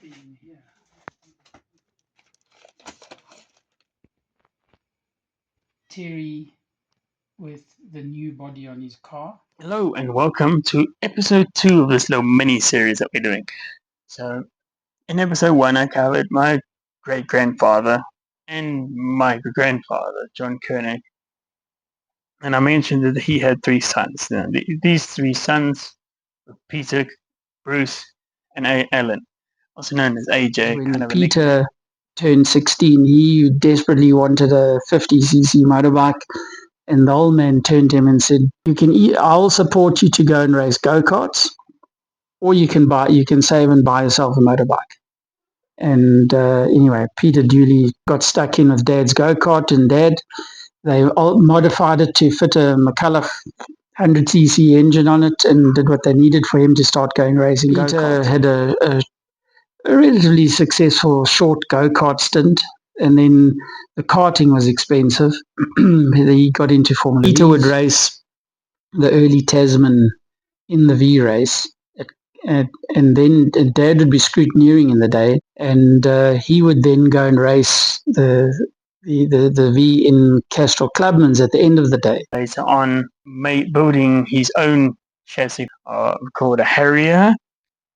quickly in here. Terry with the new body on his car. Hello and welcome to episode 2 of this little mini series that we're doing. So, in episode 1, I covered my great grandfather and my grandfather, John Kernick, and I mentioned that he had 3 sons. Now, these 3 sons were Peter, Bruce, and Alan, also known as AJ. When Peter turned 16, he desperately wanted a 50cc motorbike. And the old man turned to him and said, I'll support you to go and race go-karts, or you can save and buy yourself a motorbike. And anyway, Peter duly got stuck in with Dad's go-kart, and they all modified it to fit a McCulloch 100cc engine on it and did what they needed for him to start going racing go-karts. Peter had a relatively successful short go-kart stint, and then the karting was expensive. He got into Formula V. Peter would race the early Tasman in the V race, and then Dad would be scrutineering in the day, and he would then go and race the V in Castrol Clubman's at the end of the day. Later on, building his own chassis called a Harrier,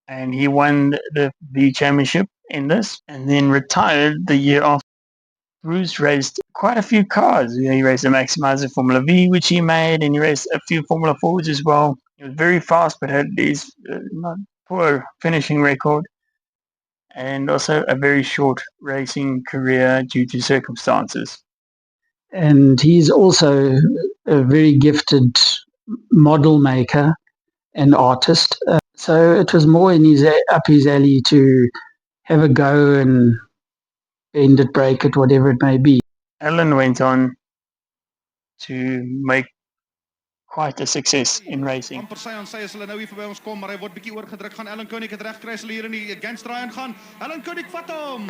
and he won the V Championship in this, and then retired the year after. Bruce raced quite a few cars. He raced a Maximizer Formula V, which he made, and he raced a few Formula 4s as well. He was very fast, but had these poor finishing record, and also a very short racing career due to circumstances. And he's also a very gifted model maker and artist. So it was more up his alley to have a go and bend it, break it, whatever it may be. Alan went on to make quite a success in racing. Amper sy aan sy as hulle nou hier verby ons kom, maar hy word bietjie oorgedruk. Gaan Alan Kernick het reg kry as hulle hier in die gangstraai ingaan. Alan Kernick vat hom.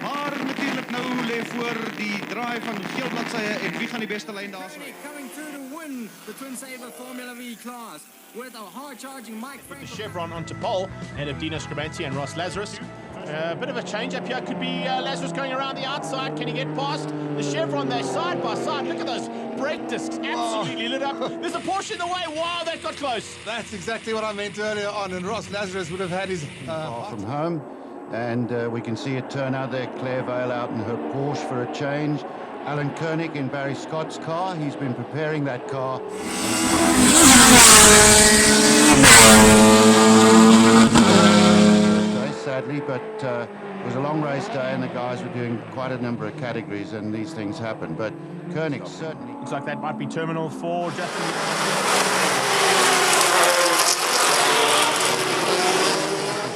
Maar natuurlik nou lê voor die draai van geel bladsye en wie gaan die beste lyn daar sny? Coming through to win the Twin Saber Formula V class with a hard-charging Mike Frank. The Chevron onto pole ahead of Dino Scribanti and Ross Lazarus. A bit of a change up here. Could be Lazarus going around the outside. Can he get past the Chevron there side by side? Look at those brake discs absolutely lit up. There's a Porsche in the way. Wow, that got close. That's exactly what I meant earlier on. And Ross Lazarus would have had his far from home. And we can see it turn out there. Claire Vale out in her Porsche for a change. Alan Kernick in Barry Scott's car. He's been preparing that car. Sadly, but it was a long race day and the guys were doing quite a number of categories and these things happen. But Kernick certainly... Looks like that might be Terminal 4. Justin.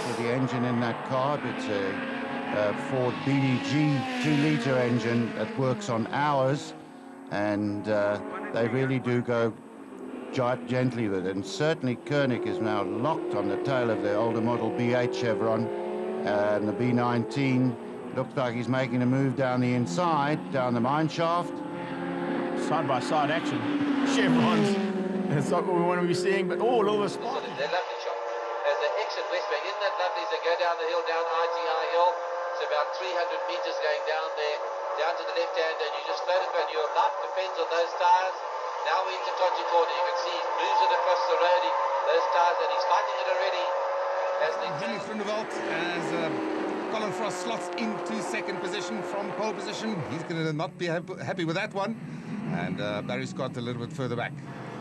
With the engine in that car, it's a Ford BDG 2-litre engine that works on hours, and they really do go gently with it. And certainly Kernick is now locked on the tail of the older model B8 Chevron, and the B19 looks like he's making a move down the inside, down the mine shaft. Side-by-side action. Chevrons. It's not what we want to be seeing, but all of us. They're lovely shot. As they exit Westbank, isn't that lovely as they go down the hill, down ITI Hill? It's about 300 metres going down there, down to the left hand, and you just float it, and your life depends on those tyres. Now we're into Tonji Corner. You can see he's moves it across the road, those tyres, and he's fighting it already. Henry Groenewald as Colin Frost slots into second position from pole position. He's going to not be happy with that one. And Barry Scott a little bit further back.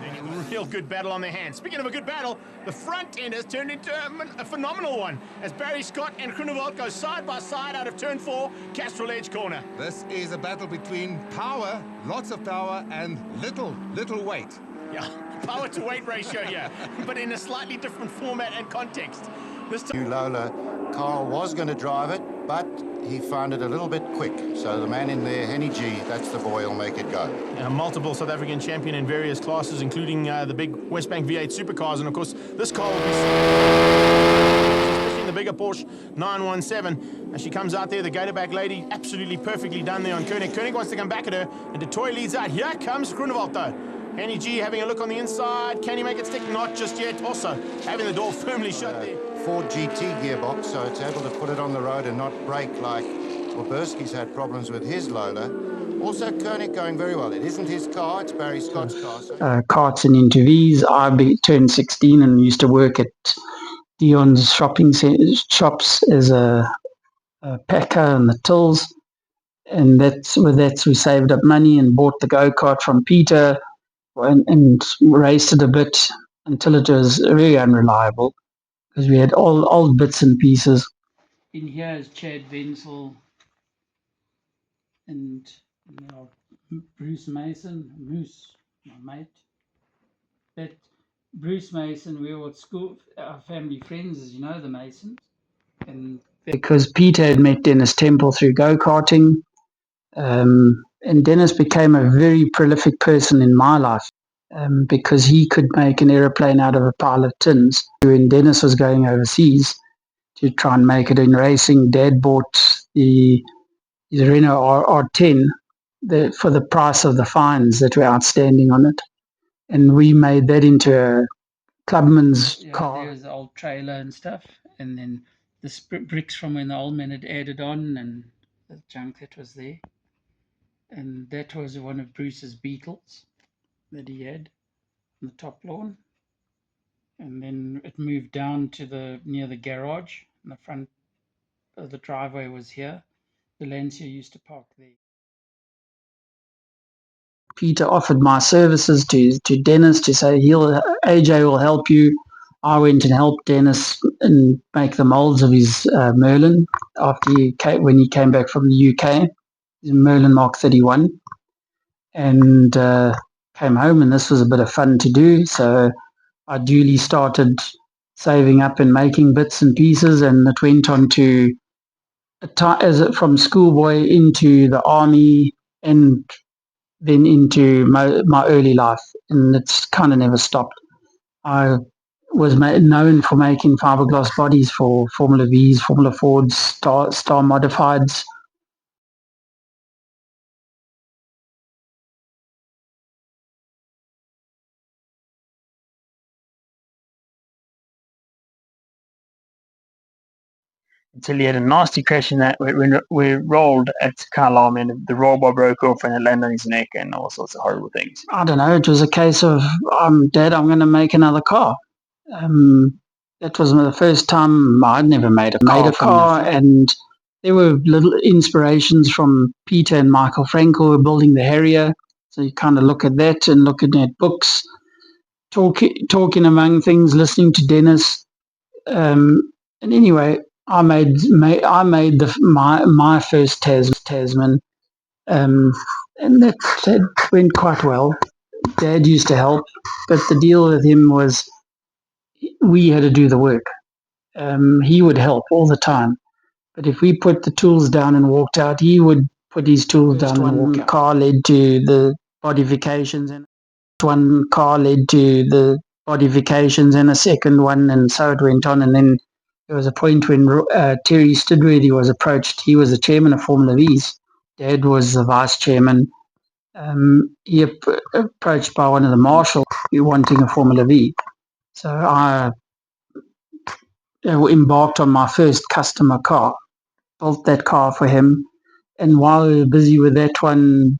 A real good battle on their hands. Speaking of a good battle, the front end has turned into a phenomenal one as Barry Scott and Groenewald go side by side out of turn 4, Castrol Edge corner. This is a battle between power, lots of power, and little weight. Yeah, power to weight ratio here, but in a slightly different format and context. This time, Lola, Carl was going to drive it, but he found it a little bit quick. So the man in there, Henny G, that's the boy who'll make it go. Multiple South African champion in various classes, including the big Westbank V8 supercars, and of course this car will be especially in the bigger Porsche 917. As she comes out there, the gatorback lady, absolutely perfectly done there on Kernick. Kernick wants to come back at her, and DeToy leads out. Here comes Groenewald though. Henny G having a look on the inside. Can he make it stick? Not just yet. Also having the door firmly shut there. Ford GT gearbox, so it's able to put it on the road and not break like Wilburski's had problems with his Lola. Also, Kernick going very well. It isn't his car, it's Barry Scott's car. Carts and interviews. Turned 16 and used to work at Dion's shops as a packer in the tills. And that's we saved up money and bought the go-kart from Peter and raced it a bit until it was very unreliable because we had all old bits and pieces. In here is Chad Wenzel and Bruce Mason, Moose, my mate. That Bruce Mason, we were at school, our family friends, as you know, the Masons. And because Peter had met Dennis Temple through go-karting, and Dennis became a very prolific person in my life because he could make an aeroplane out of a pile of tins. When Dennis was going overseas to try and make it in racing, Dad bought his Renault R10 for the price of the fines that were outstanding on it. And we made that into a clubman's car. There's the old trailer and stuff. And then the bricks from when the old man had added on and the junk that was there. And that was one of Bruce's Beetles that he had on the top lawn. And then it moved down to near the garage. And the front of the driveway was here. The Lancia used to park there. Peter offered my services to Dennis to say AJ will help you. I went and helped Dennis and make the molds of his Merlin when he came back from the UK, his Merlin Mark 31, and came home. And this was a bit of fun to do. So I duly started saving up and making bits and pieces, and it went on to from schoolboy into the army and then into my early life, and it's kind of never stopped. I was known for making fiberglass bodies for Formula Vs, Formula Fords, Star Modifieds. Until he had a nasty crash in that when we rolled at Carlisle and the roll bar broke off and it landed on his neck and all sorts of horrible things. I don't know. It was a case of, Dad, I'm going to make another car. That was the first time I'd never made a car, and there were little inspirations from Peter and Michael Frankel who were building the Harrier. So you kind of look at that and looking at books, talking among things, listening to Dennis. And anyway, I made my first Tasman, and that went quite well. Dad used to help, but the deal with him was we had to do the work. He would help all the time, but if we put the tools down and walked out, he would put his tools down and walk out. Car led to the modifications, and one car led to the modifications, and a second one, and so it went on. And then there was a point when Terry Stidworthy was approached. He was the chairman of Formula V's. Dad was the vice chairman. He approached by one of the marshals wanting a Formula V. So I embarked on my first customer car, built that car for him. And while we were busy with that one,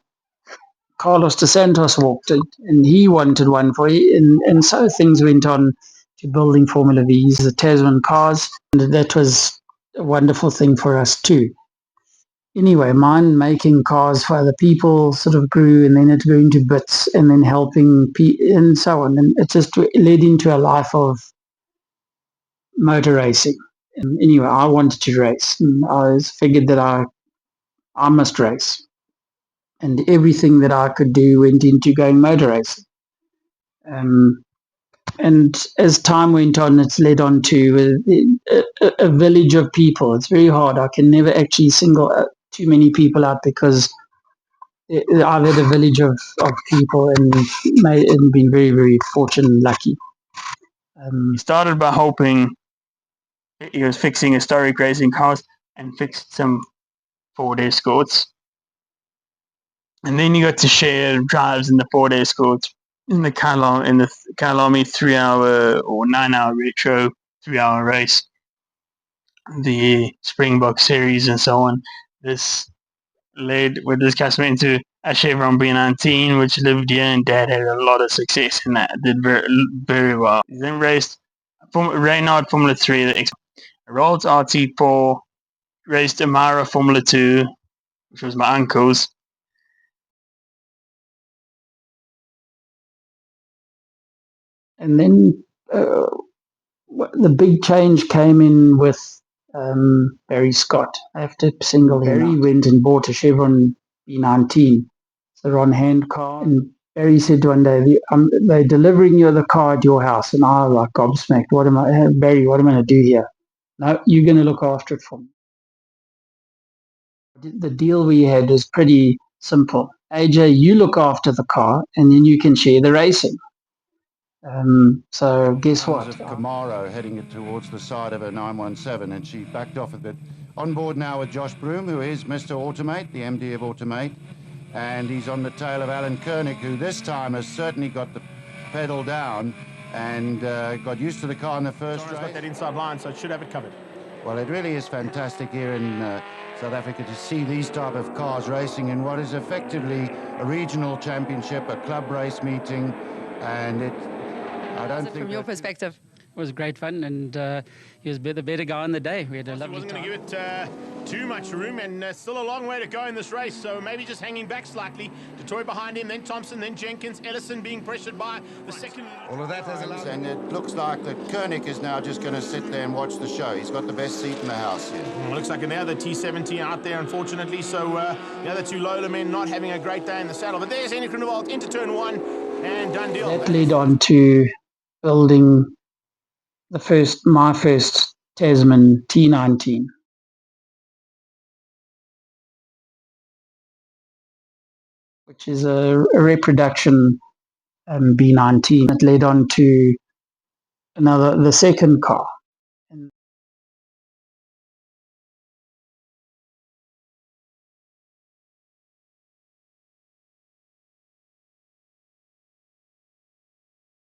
Carlos dos Santos walked in, and he wanted one for him. And so things went on to building Formula V's, the Tasman cars. And that was a wonderful thing for us too. Anyway, mine making cars for other people sort of grew, and then it grew into bits, and then helping and so on. And it just led into a life of motor racing. And anyway, I wanted to race, and I figured that I must race. And everything that I could do went into going motor racing. And as time went on, it's led on to a village of people. It's very hard. I can never actually single too many people out because I've had a village of people and been very, very fortunate and lucky. He started by hoping he was fixing historic racing cars and fixed some Ford Escorts. And then he got to share drives in the Ford Escorts in the Kyalami 3-hour or 9-hour retro 3-hour race. the Springbok series and so on. This led with this customer into a Chevron B19, which lived here, and Dad had a lot of success in that. Did very well. He then raced Reynard Formula 3, the Rolls RT4, raced Amara Formula 2, which was my uncle's. And then the big change came in with Barry Scott. I have to single him out. Barry went and bought a Chevron B19. It's a Ron-Hand car. And Barry said one day, they're delivering you the car at your house. And I was like gobsmacked. Barry, what am I going to do here? No, you're going to look after it for me. The deal we had was pretty simple. AJ, you look after the car and then you can share the racing. So guess what? Of Camaro heading it towards the side of a 917, and she backed off a bit. On board now with Josh Broom, who is Mr. Automate, the MD of Automate, and he's on the tail of Alan Kernick, who this time has certainly got the pedal down and got used to the car in the first race. Got that inside line, so it should have it covered. Well, it really is fantastic here in South Africa to see these type of cars racing in what is effectively a regional championship, a club race meeting, and I don't think from your perspective, it was great fun, and he was the better guy on the day. We had a lovely time. He wasn't going to give it too much room, and still a long way to go in this race, so maybe just hanging back slightly. Detroit behind him, then Thompson, then Jenkins, Ellison being pressured by the second. All of that has allowed. And it looks like that Kernick is now just going to sit there and watch the show. He's got the best seat in the house here. Looks like another T70 out there, unfortunately, so the other two Lola men not having a great day in the saddle. But there's Henrik Groenewald into turn one, and done deal. That led on to building my first Tasman T19. Which is a reproduction B19. It led on to the second car.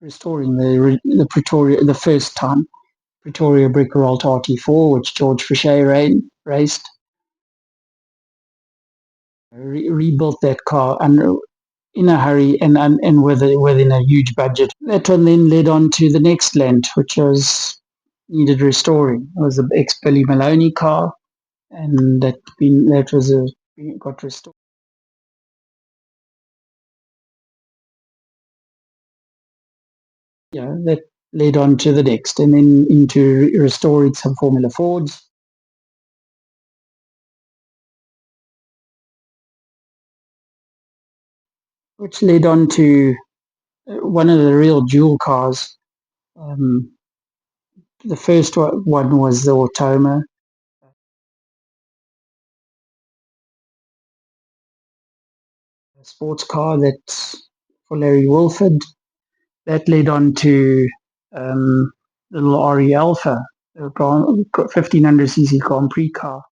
Restoring the Pretoria, the first time, Pretoria Brick-Rolt RT4, which George Fisher raced. Rebuilt that car in a hurry and within a huge budget. That one then led on to the next Land, which needed restoring. It was the ex-Billy Maloney car, and got restored. Yeah, that led on to the next, and then into restoring some Formula Fords. Which led on to one of the real jewel cars. The first one was the Automa. A sports car that's for Larry Wilford. That led on to little RE Alpha, a 1500cc Grand Prix car.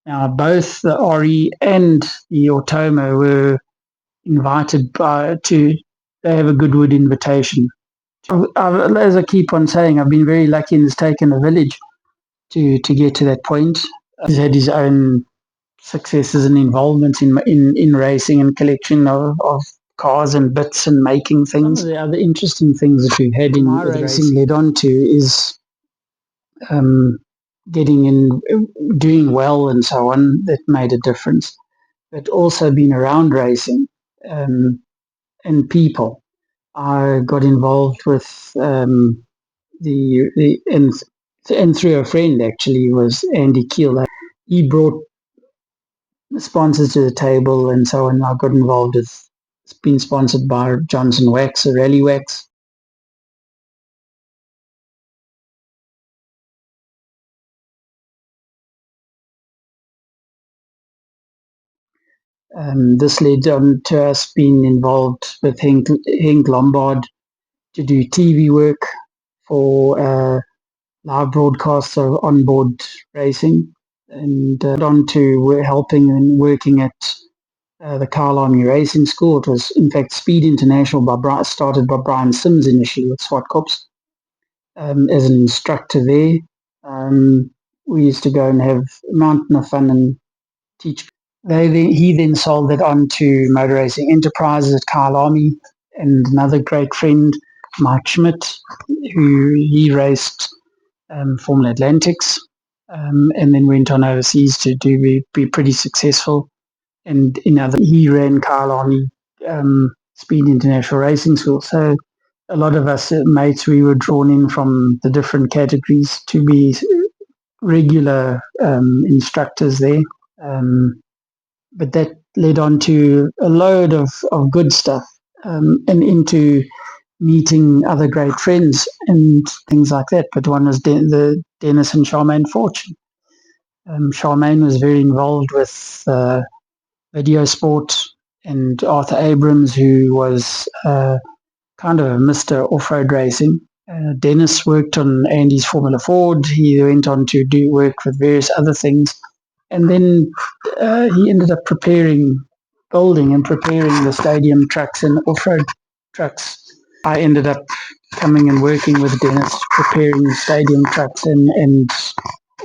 Now, both the RE and the Automa were invited to have a Goodwood invitation. As I keep on saying, I've been very lucky and it's taken a village to get to that point. He's had his own successes and involvements in racing and collection of cars and bits and making things. Some of the other interesting things that we've had in racing led on to is getting in, doing well and so on. That made a difference. But also being around racing and people. I got involved with and through a friend actually was Andy Keel. He brought sponsors to the table and so on. I got involved with, it's been sponsored by Johnson Wax, Rally Wax. This led on to us being involved with Henk Lombard to do TV work for live broadcasts of onboard racing. and on to helping and working at the Kyle Army Racing School. It was, in fact, Speed International started by Brian Sims initially with SWAT Corps as an instructor there. We used to go and have a mountain of fun and teach. He then sold that on to Motor Racing Enterprises at Kyle Army, and another great friend, Mike Schmidt, who he raced Formula Atlantics, and then went on overseas to be pretty successful. And he ran Kyle Army Speed International Racing School. So a lot of us mates, we were drawn in from the different categories to be regular instructors there. But that led on to a load of good stuff and into meeting other great friends and things like that. But one was the Dennis and Charmaine Fortune. Charmaine was very involved with video sport, and Arthur Abrams, who was kind of a Mr. Off-Road Racing. Dennis worked on Andy's Formula Ford. He went on to do work with various other things. And then he ended up building and preparing the stadium trucks and off-road trucks. I ended up coming and working with Dennis, preparing stadium trucks and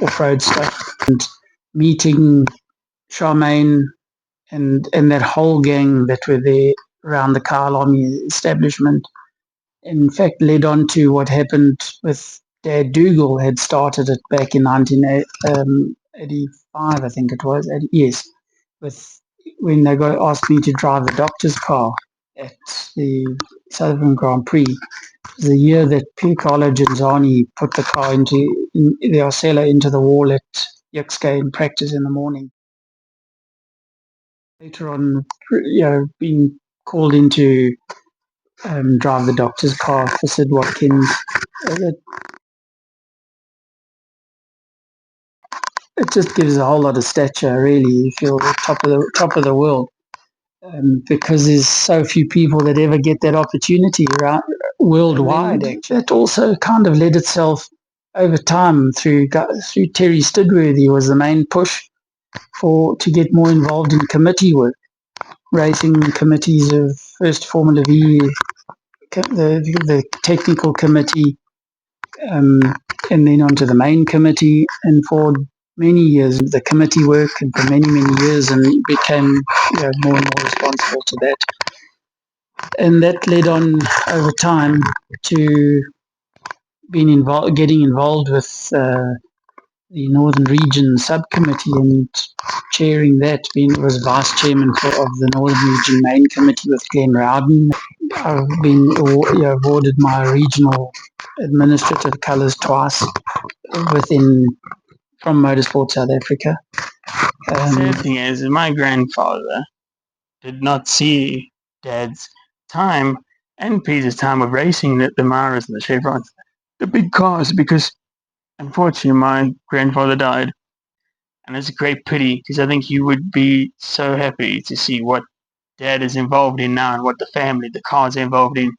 off-road stuff, and meeting Charmaine and that whole gang that were there around the Kyle Army establishment. In fact, led on to what happened with Dad Dougal had started it back in 1985, I think it was. Yes, with when they asked me to drive the doctor's car at the South African Grand Prix. It was the year that Carlo Genzani put the car the Arcella into the wall at Yuxke in practice in the morning. Later on, being called into drive the doctor's car for Sid Watkins. It just gives a whole lot of stature, really. You feel the top of the world, because there's so few people that ever get that opportunity around worldwide. Actually, it also kind of led itself over time through Terry Stidworthy was the main push to get more involved in committee work, racing committees of first Formula V, the technical committee, and then onto the main committee, and for many years the committee work, and for many years, and became more and more responsible to that, and that led on over time to getting involved with the Northern Region subcommittee and chairing that. Was vice chairman of the Northern Region main committee with Glenn Rowden. I've been awarded my regional administrative colours twice from Motorsport South Africa. The sad thing is, my grandfather did not see Dad's time and Peter's time of racing the Maras and the Chevrons, the big cars, because unfortunately my grandfather died. And it's a great pity, because I think he would be so happy to see what Dad is involved in now and what the family, the cars are involved in.